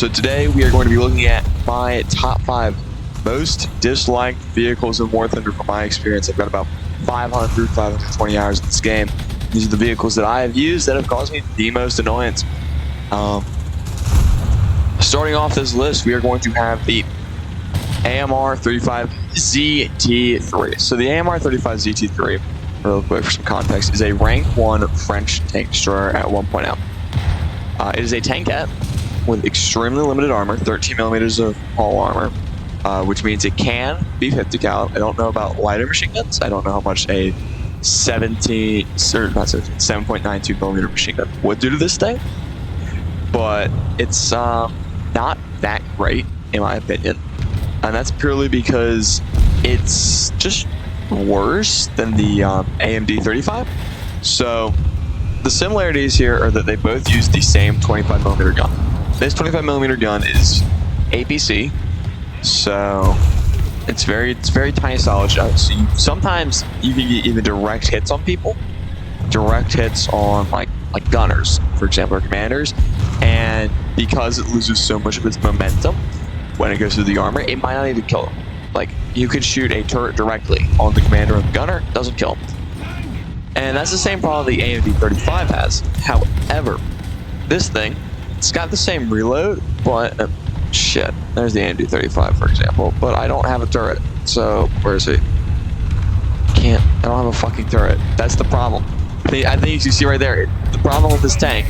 So today we are going to be looking at my top 5 most disliked vehicles in War Thunder from my experience. I've got about 520 hours in this game. These are the vehicles that I have used that have caused me the most annoyance. Starting off this list, we are going to have the AMR 35ZT3. So the AMR 35ZT3, real quick for some context, is a rank 1 French tank destroyer at 1.0. It is a tankette with extremely limited armor, 13 millimeters of hull armor, which means it can be 50 cal. I don't know about lighter machine guns. I don't know how much a 7.92 millimeter machine gun would do to this thing, but it's not that great in my opinion, and that's purely because it's just worse than the AMD 35. So the similarities here are that they both use the same 25 millimeter gun. This 25 millimeter gun is APC, so it's very tiny solid shot. So sometimes you can get even direct hits on people, direct hits on like gunners, for example, or commanders, and because it loses so much of its momentum when it goes through the armor, it might not even kill them. Like, you could shoot a turret directly on the commander or the gunner, doesn't kill them. And that's the same problem the AMD 35 has. However, this thing, it's got the same reload, but shit, there's the AMD 35 for example, but I don't have a turret. So where is he? I don't have a fucking turret. That's the problem. I think you can see right there, the problem with this tank,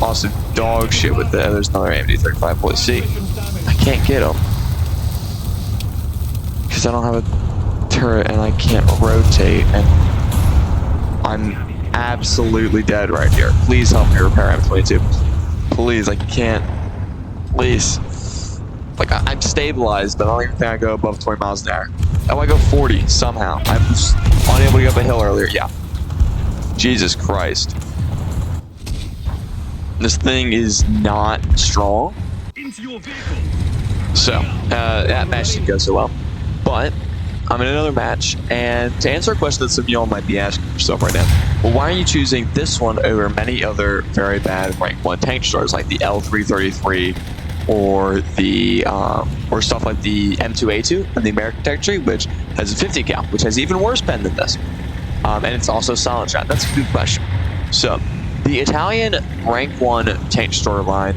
also dog shit with there's another AMD 35 boys. See, I can't get him because I don't have a turret and I can't rotate, and I'm absolutely dead right here. Please help me repair M22. Please, I can't. Please. Like, I'm stabilized, but I don't even think I go above 20 miles an hour. Oh, I go 40 somehow. I was unable to get up a hill earlier. Yeah. Jesus Christ. This thing is not strong. So, that match didn't go so well. But I'm in another match, and to answer a question that some of y'all might be asking yourself right now, well, why are you choosing this one over many other very bad rank 1 tank destroyers like the L333 or the or stuff like the M2A2 and the American Tech Tree, which has a 50 cal, which has even worse pen than this, and it's also solid shot? That's a good question. So the Italian rank 1 tank destroyer line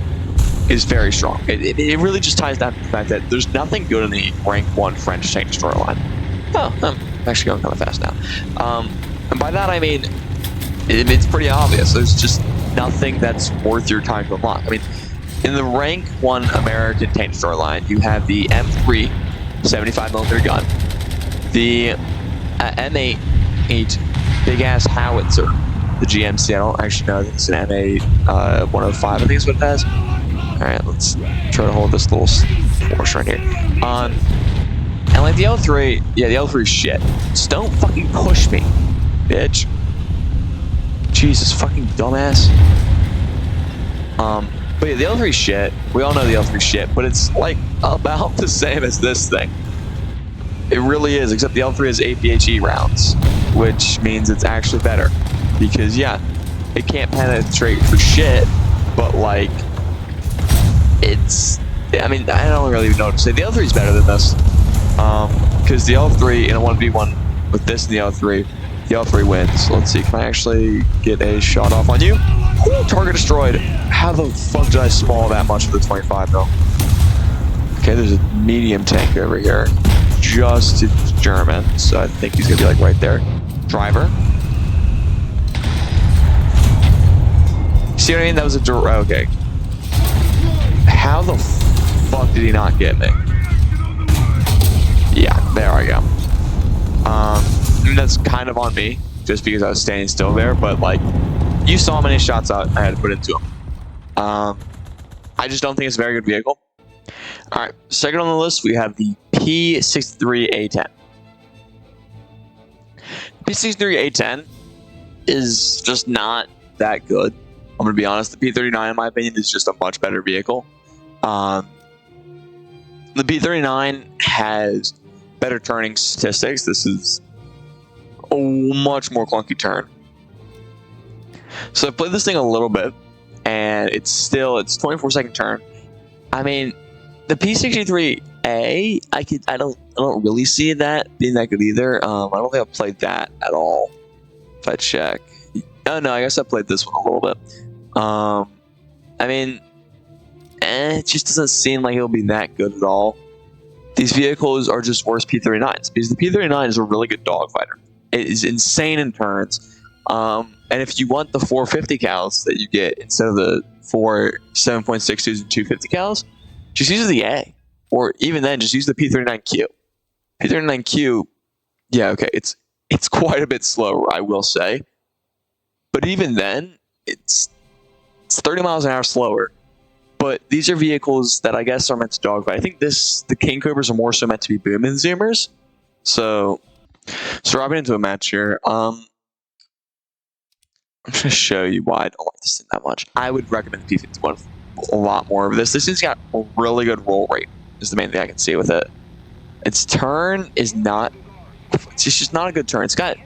is very strong. It really just ties down to the fact that there's nothing good in the rank 1 French tank destroyer line. Oh, I'm actually going kind of fast now. And by that I mean, it's pretty obvious. There's just nothing that's worth your time to unlock. I mean, in the rank 1 American tank destroyer line, you have the M3 75mm gun, the M8 big ass howitzer, the GMC. I don't actually know. I think it's an M8 105. I think is what it has. All right, let's try to hold this little force right here. And like the L3, yeah, the L3 is shit. Just don't fucking push me, bitch. Jesus fucking dumbass. But yeah, the L3 is shit. We all know the L3 is shit, but it's like about the same as this thing. It really is, except the L3 has APHE rounds, which means it's actually better. Because yeah, it can't penetrate for shit, but like, it's, I mean, I don't really even know what to say. The L3 is better than this. Because the L3 in a 1v1 with this and the L3 wins. So let's see, can I actually get a shot off on you? Ooh, target destroyed. How the fuck did I small that much with the 25 though? Okay, there's a medium tank over here. Just it's German, so I think he's gonna be like right there. Driver. See what I mean? That was a okay. How the fuck did he not get me? Yeah, there I go. That's kind of on me, just because I was standing still there, but like, you saw how many shots I had to put into him. I just don't think it's a very good vehicle. Alright, second on the list, we have the P-63A-10. P-63A-10 is just not that good. I'm going to be honest, the P-39 in my opinion is just a much better vehicle. The P-39 has better turning statistics. This is a much more clunky turn. So I played this thing a little bit, and it's 24-second turn, I mean, the P-63A, I don't really see that being that good either. I don't think I've played that at all. If I check, oh no, I guess I played this one a little bit. I mean, it just doesn't seem like it'll be that good at all. These vehicles are just worse P-39s because the P-39 is a really good dogfighter. It is insane in turns. And if you want the 450 cals that you get instead of the 4 7.62s and 250 cals, just use the A. Or even then, just use the P-39Q. P-39Q, yeah, okay, it's quite a bit slower, I will say. But even then, it's 30 miles an hour slower. But these are vehicles that I guess are meant to dogfight. I think the Kingcobras are more so meant to be boom and zoomers. So dropping into a match here. I'm just going to show you why I don't like this thing that much. I would recommend the P-51 a lot more of this. This thing's got a really good roll rate, is the main thing I can see with it. Its turn is not... It's just not a good turn. It's got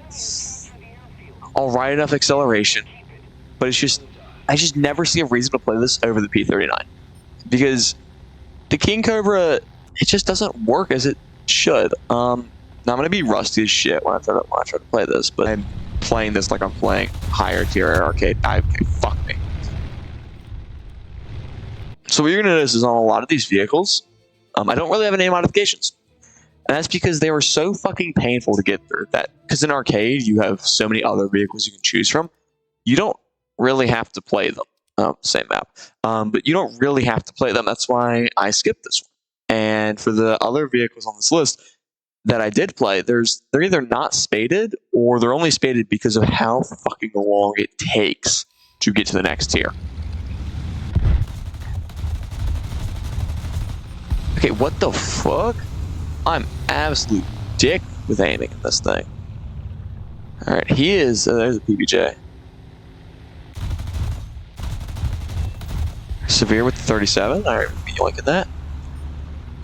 alright enough acceleration, but it's just... I just never see a reason to play this over the P-39. Because the Kingcobra, it just doesn't work as it should. Now I'm going to be rusty as shit when I try to play this, but I'm playing this like I'm playing higher tier arcade. Fuck me. So what you're going to notice is on a lot of these vehicles, I don't really have any modifications. And that's because they were so fucking painful to get through that. Because in arcade, you have so many other vehicles you can choose from. You don't really have to play them. Same map. But you don't really have to play them. That's why I skipped this one. And for the other vehicles on this list that I did play, they're either not spaded or they're only spaded because of how fucking long it takes to get to the next tier. Okay, what the fuck? I'm absolute dick with aiming at this thing. Alright, he is... there's a PBJ. Severe with the 37. Alright, be yoinking that.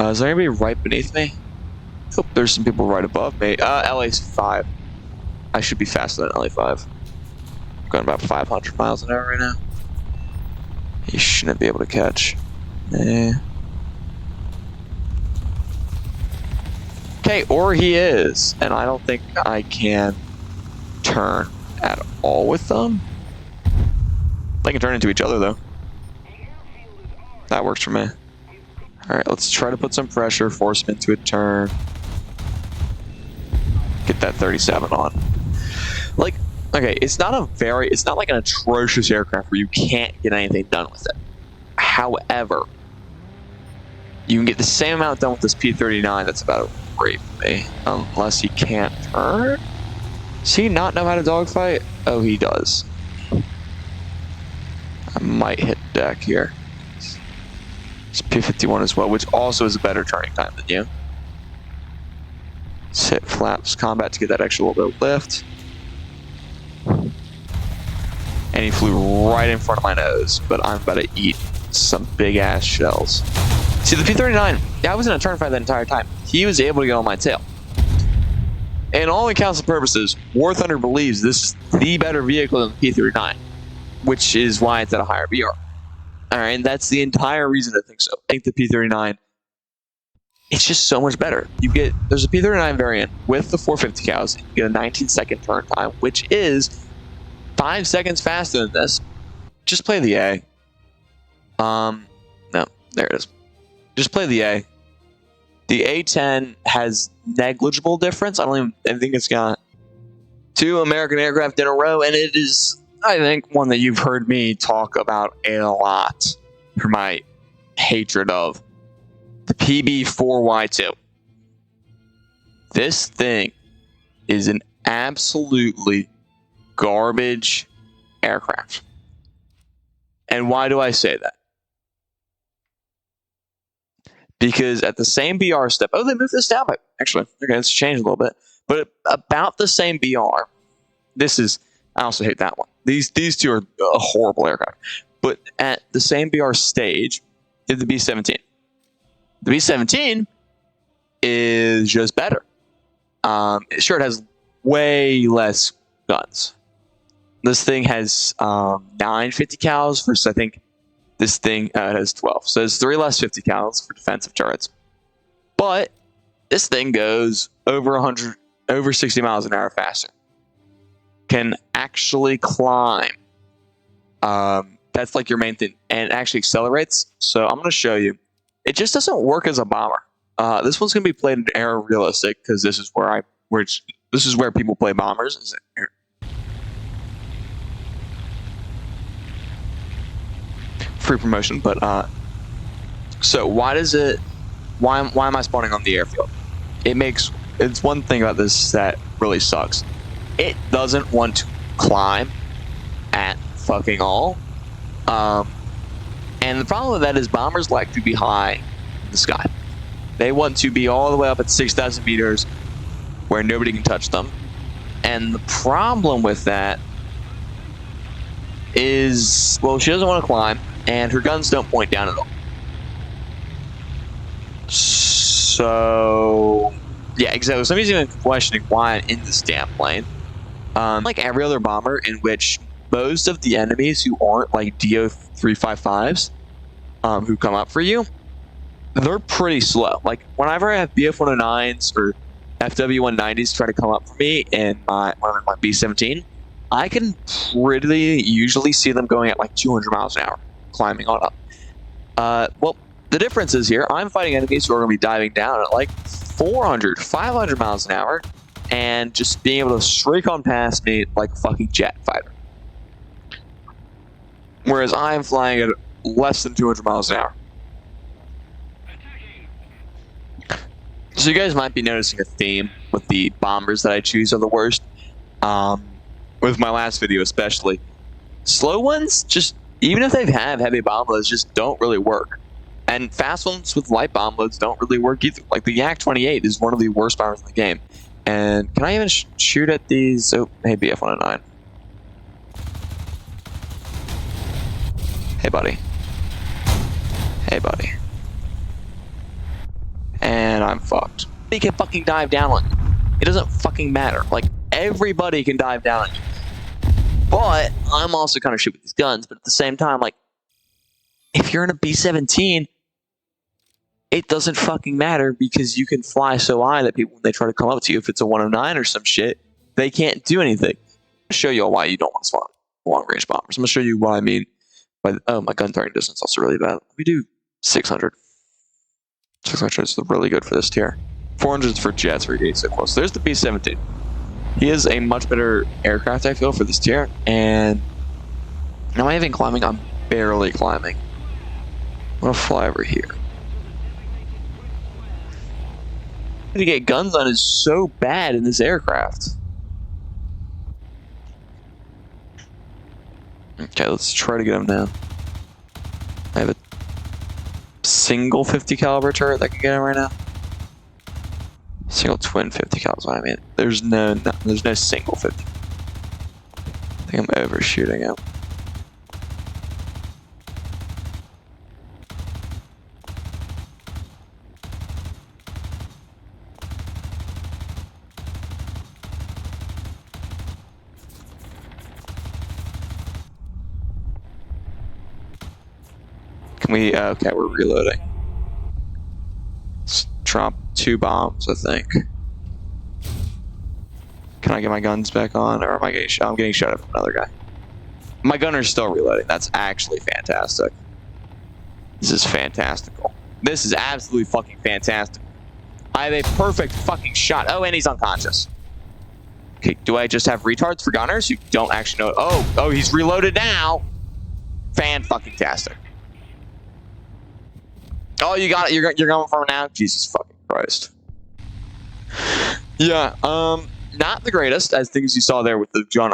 Is there anybody right beneath me? Oh, there's some people right above me. LA's 5. I should be faster than LA5. I'm going about 500 miles an hour right now. He shouldn't be able to catch. Okay, or he is. And I don't think I can turn at all with them. They can turn into each other, though. That works for me. Alright, let's try to put some pressure, force him into a turn. Get that 37 on. Like, okay, it's not like an atrocious aircraft where you can't get anything done with it. However, you can get the same amount done with this P-39 that's about great for me. Unless he can't turn? Does he not know how to dogfight? Oh, he does. I might hit deck here. It's P-51 as well, which also is a better turning time than you. Let's hit flaps combat to get that extra little bit of lift. And he flew right in front of my nose, but I'm about to eat some big ass shells. See, the P-39, I was in a turn fight that entire time. He was able to get on my tail. And all intents and purposes, War Thunder believes this is the better vehicle than the P-39, which is why it's at a higher VR. Alright, and that's the entire reason I think so. I think the P-39, it's just so much better. There's a P-39 variant with the 450 cals, you get a 19-second turn time, which is 5 seconds faster than this. Just play the A. No, there it is. Just play the A. The A-10 has negligible difference. I think it's got 2 American aircraft in a row, and it is, I think, one that you've heard me talk about a lot for my hatred of. The PB4Y-2. This thing is an absolutely garbage aircraft. And why do I say that? Because at the same BR step... Oh, they moved this down. Actually, okay, it's changed a little bit. But about the same BR... This is... I also hate that one. These two are a horrible aircraft. But at the same BR stage, is the B-17. The B-17 is just better. Sure, it has way less guns. This thing has 950 cals versus, I think, This thing has 12. So it's 3 less 50 cals for defensive turrets. But this thing goes over 100, over 60 miles an hour faster. Can actually climb. That's like your main thing. And it actually accelerates. So I'm going to show you. It just doesn't work as a bomber. This one's going to be played in air realistic because this is where this is where people play bombers. Free promotion, but so why am I spawning on the airfield? It's one thing about this that really sucks. It doesn't want to climb at fucking all. And the problem with that is bombers like to be high in the sky. They want to be all the way up at 6,000 meters where nobody can touch them. And the problem with that is, well, she doesn't want to climb, and her guns don't point down at all. So, yeah, exactly. Somebody's even questioning why I'm in this damn plane. Like every other bomber, in which most of the enemies who aren't like DO355s, who come up for you, they're pretty slow. Like whenever I have BF109s or FW190s try to come up for me in my B-17, I can pretty usually see them going at like 200 miles an hour, climbing on up. Well, the difference is here, I'm fighting enemies who are going to be diving down at like 400, 500 miles an hour, and just being able to streak on past me like a fucking jet fighter. Whereas I'm flying at less than 200 miles an hour. So you guys might be noticing a theme with the bombers that I choose are the worst. With my last video especially. Slow ones, just even if they have heavy bomb loads, just don't really work. And fast ones with light bomb loads don't really work either. Like the Yak-28 is one of the worst bombers in the game. And can I even shoot at these? Oh, hey, BF109. Hey, buddy. Hey, buddy. And I'm fucked. They can fucking dive down on you. It doesn't fucking matter. Like, everybody can dive down on you. But I'm also kind of shit with these guns. But at the same time, like, if you're in a B-17, it doesn't fucking matter because you can fly so high that people, when they try to come up to you, if it's a 109 or some shit, they can't do anything. I'll show you all why you don't want to spawn long-range bombers. I'm going to show you what I mean. Oh, my gun targeting distance is also really bad. Let me do 600. 600 is really good for this tier. 400 is for jets where you get so close. There's the B-17. He is a much better aircraft, I feel, for this tier. And am I even climbing? I'm barely climbing. I'm going to fly over here. To get guns on is so bad in this aircraft. Okay, let's try to get him down. I have a single 50 caliber turret that can get him right now. Single twin 50 calibers. I mean, there's no single 50. I think I'm overshooting it. Can we, okay, we're reloading. Let's drop 2 bombs, I think. Can I get my guns back on, or am I getting shot? I'm getting shot at from another guy. My gunner's still reloading. That's actually fantastic. This is fantastical. This is absolutely fucking fantastic. I have a perfect fucking shot. Oh, and he's unconscious. Okay, do I just have retards for gunners? You don't actually know. Oh, he's reloaded now. Fan-fucking-tastic. Oh, you got it. You're going for it now? Jesus fucking Christ. Yeah, not the greatest, as things you saw there with the gun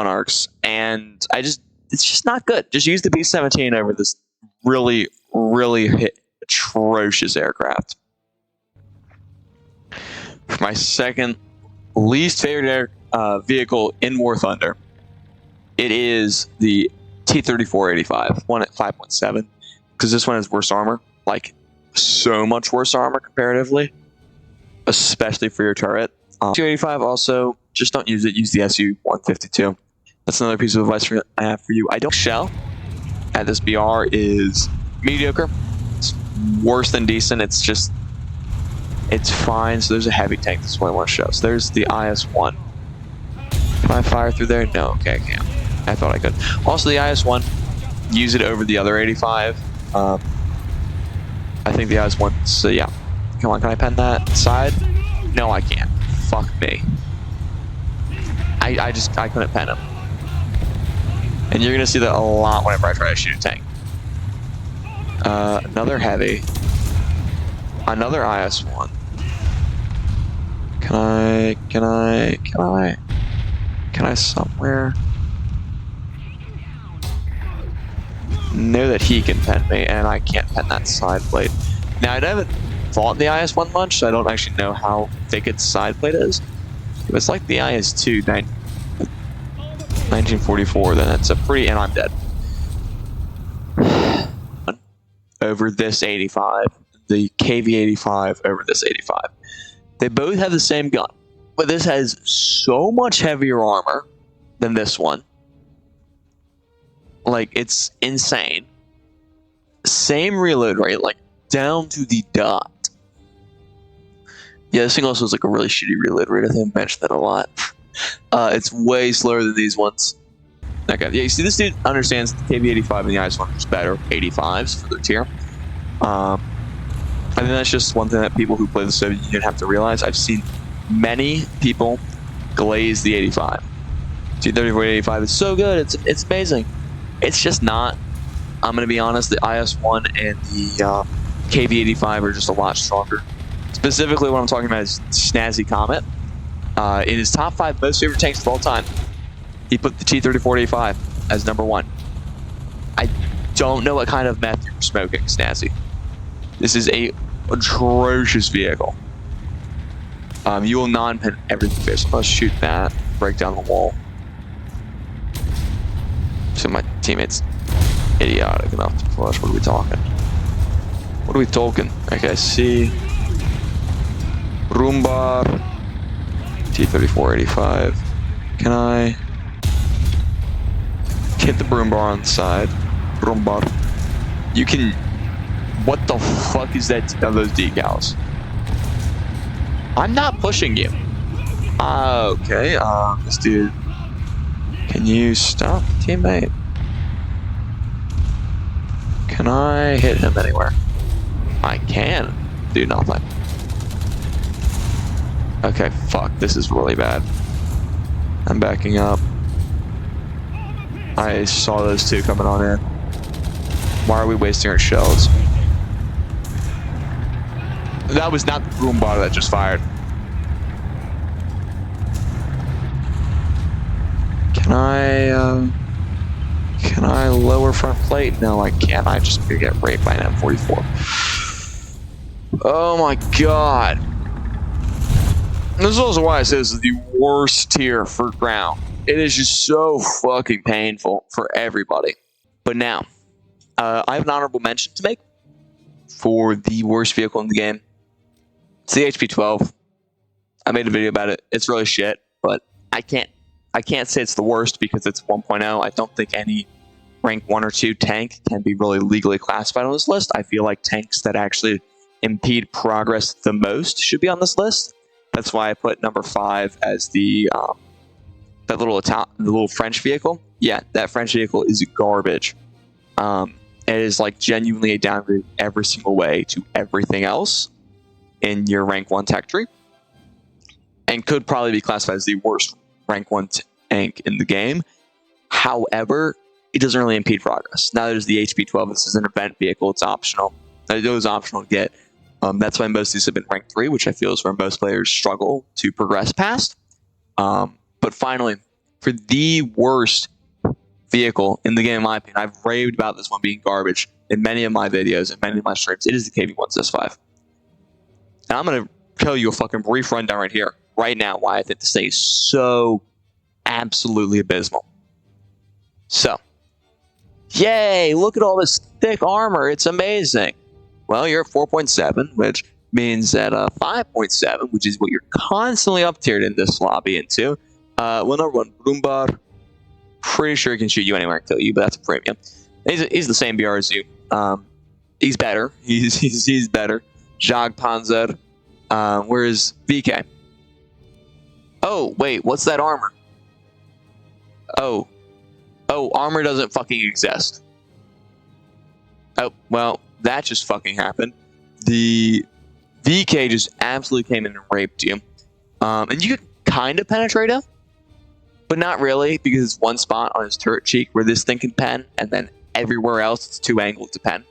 arcs, and it's just not good. Just use the B-17 over this really, really atrocious aircraft. For my second least favorite vehicle in War Thunder, it is the T-34A-10, one at 5.7, because this one has worse armor. Like, so much worse armor comparatively, especially for your turret. T-85 also, just don't use it. Use the SU-152. That's another piece of advice I have for you. I don't shell. at this BR is mediocre. It's worse than decent. It's just, it's fine. So there's a heavy tank. That's what I want to show. So there's the IS-1. Can I fire through there? No. Okay, I can't. I thought I could. Also, the IS-1, use it over the other 85. I think the IS-1. So yeah. Come on, can I pen that side? No, I can't. Fuck me. I couldn't pen him. And you're gonna see that a lot whenever I try to shoot a tank. Another heavy. Another IS-1. Can I somewhere know that he can pen me, and I can't pen that side plate. Now, I haven't fought the IS-1 much, so I don't actually know how thick its side plate is. If it's like the IS-2, 1944, then it's a pretty, and I'm dead. Over this 85, the KV-85 over this 85. They both have the same gun, but this has so much heavier armor than this one. Like, it's insane. Same reload rate, like, down to the dot. Yeah, this thing also has like a really shitty reload rate. I think I mentioned that a lot. It's way slower than these ones. Okay, yeah, you see, this dude understands the KV-85 and the IS-1 is better 85s for their tier. I think that's just one thing that people who play the Soviet Union have to realize. I've seen many people glaze the 85. T-34-85 is so good, it's amazing. It's just not. I'm going to be honest, the IS-1 and the KV-85 are just a lot stronger. Specifically, what I'm talking about is Snazzy Comet. In his top 5 most favorite tanks of all time, he put the T-34-85 as #1. I don't know what kind of meth you're smoking, Snazzy. This is a atrocious vehicle. You will non-pen everything face. Let's shoot that. Break down the wall. So my teammate's idiotic enough to flush. What are we talking? What are we talking? Okay, see. Roombar. T-34-85. Can I hit the broom bar on the side? Broom bar. You can. What the fuck is that? Those decals. I'm not pushing you. Okay. This dude. Can you stop, teammate? Can I hit him anywhere? I can do nothing. Okay, fuck. This is really bad. I'm backing up. I saw those two coming on in. Why are we wasting our shells? That was not the boom bar that just fired. Can I lower front plate? No, I can't. I just get raped by an M44. Oh my god. This is also why I say this is the worst tier for ground. It is just so fucking painful for everybody. But now, I have an honorable mention to make for the worst vehicle in the game. It's the HP-12. I made a video about it. It's really shit, but I can't say it's the worst because it's 1.0. I don't think any rank 1 or 2 tank can be really legally classified on this list. I feel like tanks that actually impede progress the most should be on this list. That's why I put number 5 as the that little French vehicle. Yeah, that French vehicle is garbage. It is like genuinely a downgrade every single way to everything else in your rank 1 tech tree, and could probably be classified as the worst rank 1 tank in the game. However, it doesn't really impede progress. Now there's the HP-12. This is an event vehicle. It's optional. It was optional to get. That's why most of these have been ranked 3, which I feel is where most players struggle to progress past. But finally, for the worst vehicle in the game, in my opinion, I've raved about this one being garbage in many of my videos and many of my streams. It is the KV-1-5. And I'm going to tell you a fucking brief rundown right here, right now, why I think this thing is so absolutely abysmal. So, yay, look at all this thick armor. It's amazing. Well, you're at 4.7, which means that 5.7, which is what you're constantly up tiered in this lobby into. Well, number 1, Bloombar. Pretty sure he can shoot you anywhere and kill you, but that's a premium. He's the same BR as you. He's better. He's better. Jagdpanzer. Where's VK? Oh, wait, what's that armor? Oh, armor doesn't fucking exist. Oh, well, that just fucking happened. The VK just absolutely came in and raped you. And you could kind of penetrate him, but not really, because it's one spot on his turret cheek where this thing can pen, and then everywhere else it's too angled to pen.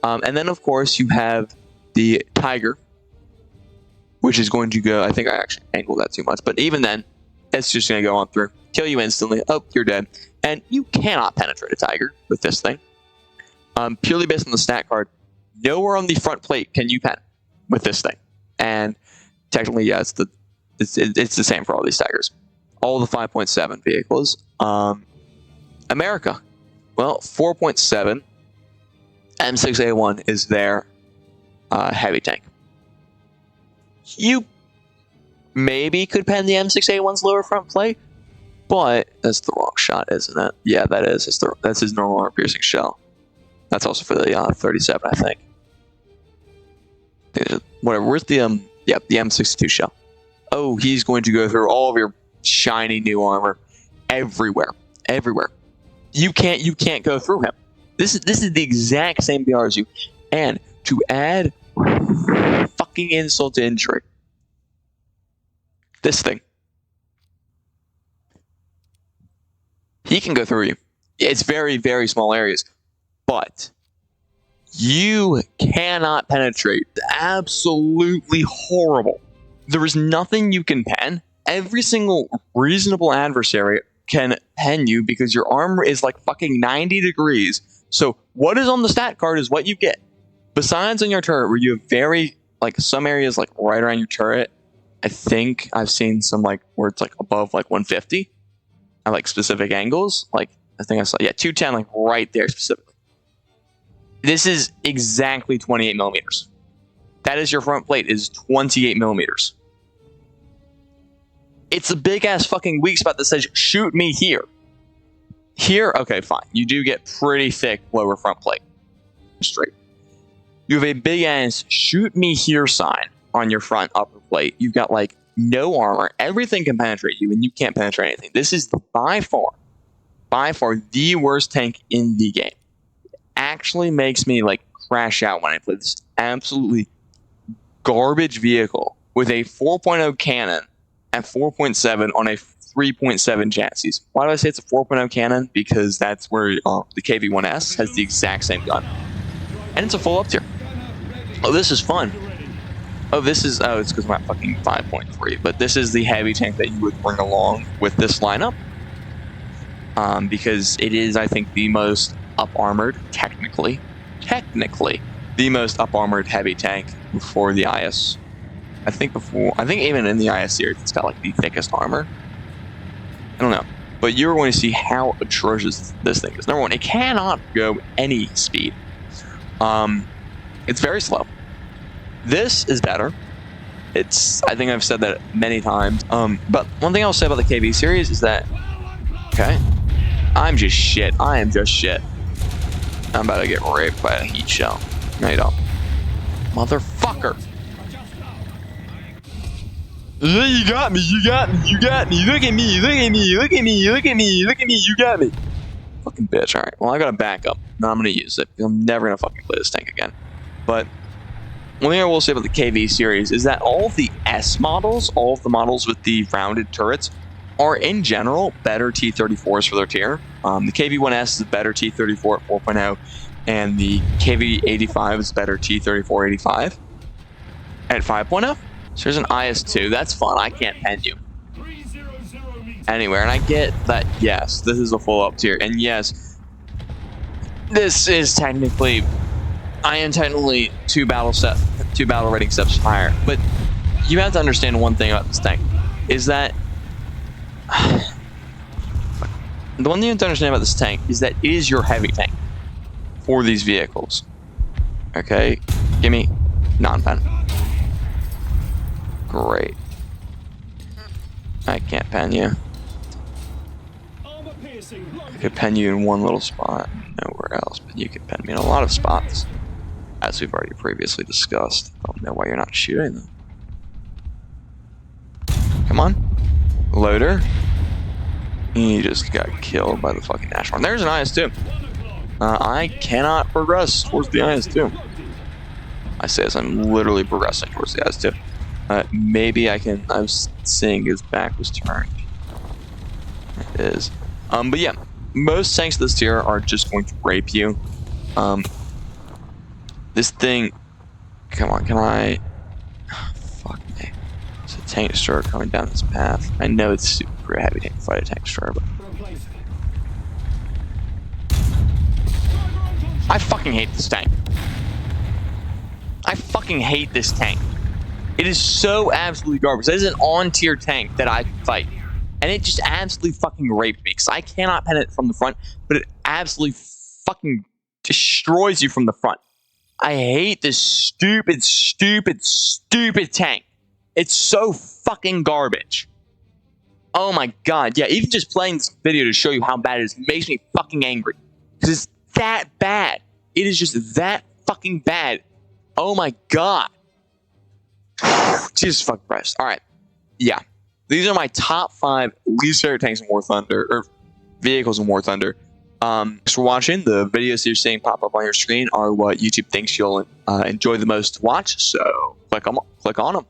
And then, of course, you have the Tiger, which is going to go... I think I actually angled that too much, but even then, it's just going to go on through. Kill you instantly. Oh, you're dead. And you cannot penetrate a Tiger with this thing. Purely based on the stat card, nowhere on the front plate can you pen with this thing. And technically, yeah, it's the same for all these Tigers. All the 5.7 vehicles. America. Well, 4.7. M6A1 is their heavy tank. You maybe could pen the M6A1's lower front plate, but that's the wrong shot, isn't it? Yeah, that is. That's his normal armor-piercing shell. That's also for the 37, I think. Whatever. Where's the the M62 shell? Oh, he's going to go through all of your shiny new armor everywhere. You can't go through him. This is the exact same BR as you. And to add fucking insult to injury, this thing, he can go through you. It's very, very small areas, but you cannot penetrate. Absolutely horrible. There is nothing you can pen. Every single reasonable adversary can pen you because your armor is like fucking 90 degrees. So what is on the stat card is what you get. Besides on your turret, where you have very, like, some areas like right around your turret, I think I've seen some like where it's like above like 150 at like specific angles. Like I think I saw, yeah, 210, like right there specifically. This is exactly 28 millimeters. That is your front plate is 28 millimeters. It's a big ass fucking weak spot that says shoot me here. Here, okay, fine. You do get pretty thick lower front plate. Straight. You have a big ass shoot me here sign on your front upper plate. You've got like no armor. Everything can penetrate you, and you can't penetrate anything. This is by far the worst tank in the game. It actually makes me like crash out when I play this absolutely garbage vehicle with a 4.0 cannon at 4.7 on a 3.7 chassis. Why do I say it's a 4.0 cannon? Because that's where the KV-1S has the exact same gun. And it's a full up tier. Oh, this is fun. It's because we're at fucking 5.3. But this is the heavy tank that you would bring along with this lineup. Because it is, I think, the most up-armored, technically, the most up-armored heavy tank before the IS. I think even in the IS series, it's got like the thickest armor. I don't know. But you're going to see how atrocious this thing is. Number one, it cannot go any speed. It's very slow. This is better. I think I've said that many times. But one thing I'll say about the KV series is that, okay, I'm just shit. I am just shit. I'm about to get raped by a heat shell. No, you don't. Motherfucker. You got me. Look at me. Look at me. You got me. Fucking bitch. Alright, well, I gotta back up. No, I'm gonna use it. I'm never gonna fucking play this tank again. But one thing I will say about the KV series is that all of the S models, all of the models with the rounded turrets, are in general better T-34s for their tier. The KV-1S is a better T-34 at 4.0, and the KV-85 is better T-34-85 at 5.0. So there's an IS-2. That's fun. I can't pen you anywhere. And I get that, yes, this is a full up tier. And yes, this is technically... I am technically two battle rating steps higher. But you have to understand one thing about this tank. Is that... the one thing you have to understand about this tank is that it is your heavy tank for these vehicles. Okay? Give me non-pen. Great. I can't pen you. could pen you in one little spot, nowhere else, but you could pen me in a lot of spots, as we've already previously discussed. I don't know why you're not shooting them. Come on. Loader. He just got killed by the fucking National. And there's an IS-2. I cannot progress towards the IS-2. I say as I'm literally progressing towards the IS-2. Maybe I can. I was seeing his back was turned. It is. But yeah, most tanks of this tier are just going to rape you. This thing. Come on, can I? Fuck me. There's a tank destroyer coming down this path. I know it's super heavy tank to fight a tank destroyer, but I fucking hate this tank. I fucking hate this tank. It is so absolutely garbage. That is an on-tier tank that I can fight. And it just absolutely fucking raped me. Because I cannot pen it from the front, but it absolutely fucking destroys you from the front. I hate this stupid, stupid, stupid tank. It's so fucking garbage. Oh my god. Yeah, even just playing this video to show you how bad it is makes me fucking angry. Because it's that bad. It is just that fucking bad. Oh my god. Jesus fucking Christ. Alright. Yeah. These are my top 5 least favorite tanks in War Thunder, or vehicles in War Thunder. Thanks for watching. The videos you're seeing pop up on your screen are what YouTube thinks you'll enjoy the most to watch, so click on them.